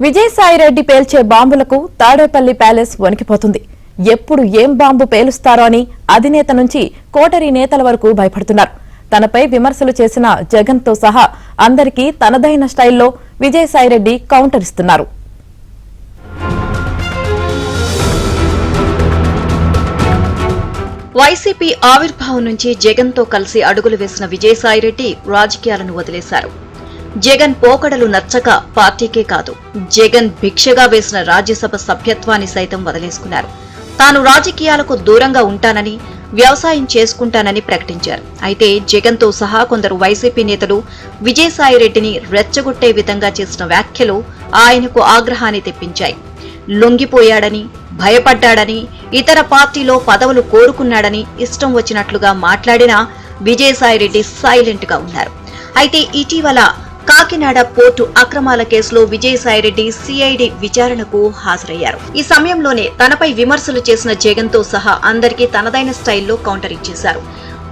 Vijayasai Reddy పేల్చే బాంబులకు Tadepalli palace వణికిపోతుంది. ఎప్పుడు ఏం bomb పేలుస్తారో అని అధినేత నుంచి కోటరీ నేతల వరకు భయపడుతున్నారు. తనపై విమర్శలు చేసిన జగన్ తో సహా అందరికీ తనదైన స్టైల్లో విజయసాయిరెడ్డి కౌంటర్ ఇస్తున్నారు. వైసీపీ ఆవిర్భావం నుంచి జగన్ తో కలిసి అడుగులు వేసిన విజయసాయిరెడ్డి రాజకీయాలను వదిలేశారు. జగన్ పోకడలు నచ్చక పార్టీకే కాదు, జగన్ భిక్షగా వేసిన రాజ్యసభ సభ్యత్వాన్ని సైతం వదిలేసుకున్నారు. తాను రాజకీయాలకు దూరంగా ఉంటానని, వ్యవసాయం చేసుకుంటానని ప్రకటించారు. అయితే జగన్ తో సహా కొందరు వైసీపీ నేతలు విజయసాయిరెడ్డిని రెచ్చగొట్టే విధంగా చేసిన వ్యాఖ్యలు ఆయనకు ఆగ్రహాన్ని తెప్పించాయి. లొంగిపోయాడని, భయపడ్డాడని, ఇతర పార్టీలో పదవులు కోరుకున్నాడని ఇష్టం వచ్చినట్లుగా మాట్లాడినా విజయసాయిరెడ్డి సైలెంట్ గా ఉన్నారు. అయితే ఇటీవల కాకినాడ పోర్టు అక్రమాల కేసులో విజయసాయిరెడ్డి సిఐడి విచారణకు హాజరయ్యారు. ఈ సమయంలోనే తనపై విమర్శలు చేసిన జగన్ తో సహా అందరికీ తనదైన స్టైల్లో కౌంటర్ ఇచ్చేశారు.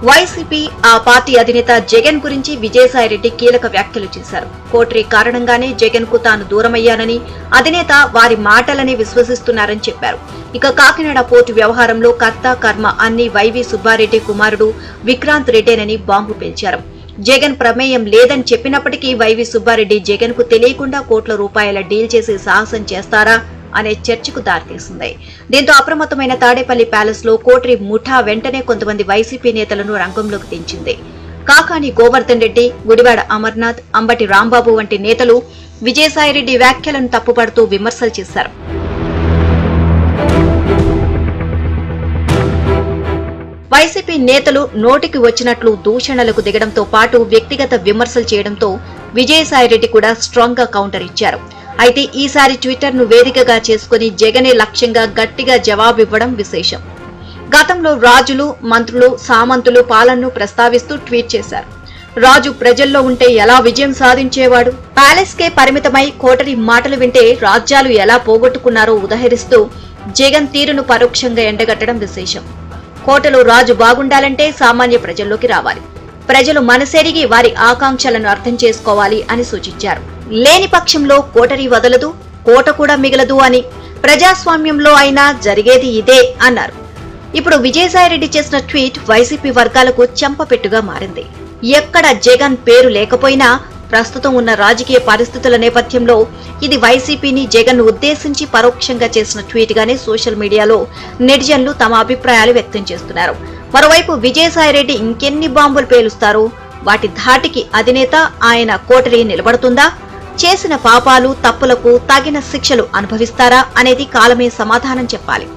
వైసీపీ ఆ పార్టీ అధినేత జగన్ గురించి విజయసాయిరెడ్డి కీలక వ్యాఖ్యలు చేశారు. కోటరీ కారణంగానే జగన్ కు తాను దూరమయ్యానని, అధినేత వారి మాటలని విశ్వసిస్తున్నారని చెప్పారు. ఇక కాకినాడ పోర్టు వ్యవహారంలో కర్త కర్మ అన్ని వైవి సుబ్బారెడ్డి కుమారుడు విక్రాంత్ రెడ్డేనని బాంబు పేల్చారు. జగన్ ప్రమేయం లేదని చెప్పినప్పటికీ వైవి సుబ్బారెడ్డి జగన్ కు తెలియకుండా కోట్ల రూపాయల డీల్ చేసే సాహసం చేస్తారా అనే చర్చకు దారితీసింది. దీంతో అప్రమత్తమైన తాడేపల్లి ప్యాలెస్ లో కోటరీ ముఠా వెంటనే కొంతమంది వైసీపీ నేతలను రంగంలోకి దించింది. కాకాని గోవర్ధన్ రెడ్డి, గుడివాడ అమర్నాథ్, అంబటి రాంబాబు వంటి నేతలు విజయసాయిరెడ్డి వ్యాఖ్యలను తప్పుపడుతూ విమర్శలు చేశారు. వైసీపీ నేతలు నోటికి వచ్చినట్లు దూషణలకు దిగడంతో పాటు వ్యక్తిగత విమర్శలు చేయడంతో విజయసాయిరెడ్డి కూడా స్ట్రాంగ్ గా కౌంటర్ ఇచ్చారు. అయితే ఈసారి ట్విట్టర్ ను వేదికగా చేసుకుని జగనే లక్ష్యంగా గట్టిగా జవాబివ్వడం విశేషం. గతంలో రాజులు, మంత్రులు, సామంతులు పాలనను ప్రస్తావిస్తూ ట్వీట్ చేశారు. రాజు ప్రజల్లో ఉంటే ఎలా విజయం సాధించేవాడు, ప్యాలెస్ కే పరిమితమై కోటరీ మాటలు వింటే రాజ్యాలు ఎలా పోగొట్టుకున్నారో ఉదహరిస్తూ జగన్ తీరును పరోక్షంగా ఎండగట్టడం విశేషం. కోటలో రాజు బాగుండాలంటే సామాన్య ప్రజల్లోకి రావాలి, ప్రజలు మనసెరిగి వారి ఆకాంక్షలను అర్థం చేసుకోవాలి అని సూచించారు. లేని పక్షంలో కోటరీ వదలదు, కోట కూడా మిగలదు అని, ప్రజాస్వామ్యంలో అయినా జరిగేది ఇదే అన్నారు. ఇప్పుడు విజయసాయిరెడ్డి చేసిన ట్వీట్ వైసీపీ వర్గాలకు చెంపపెట్టుగా మారింది. ఎక్కడ జగన్ పేరు లేకపోయినా ప్రస్తుతం ఉన్న రాజకీయ పరిస్థితుల నేపథ్యంలో ఇది వైసీపీని జగన్ ఉద్దేశించి పరోక్షంగా చేసిన ట్వీట్ గానే సోషల్ మీడియాలో నెటిజన్లు తమ అభిప్రాయాలు వ్యక్తం చేస్తున్నారు. మరోవైపు విజయసాయిరెడ్డి ఇంకెన్ని బాంబులు పేలుస్తారో, వాటి ధాటికి అధినేత ఆయన కోటరీ నిలబడుతుందా, చేసిన పాపాలు తప్పులకు తగిన శిక్షలు అనుభవిస్తారా అనేది కాలమే సమాధానం చెప్పాలి.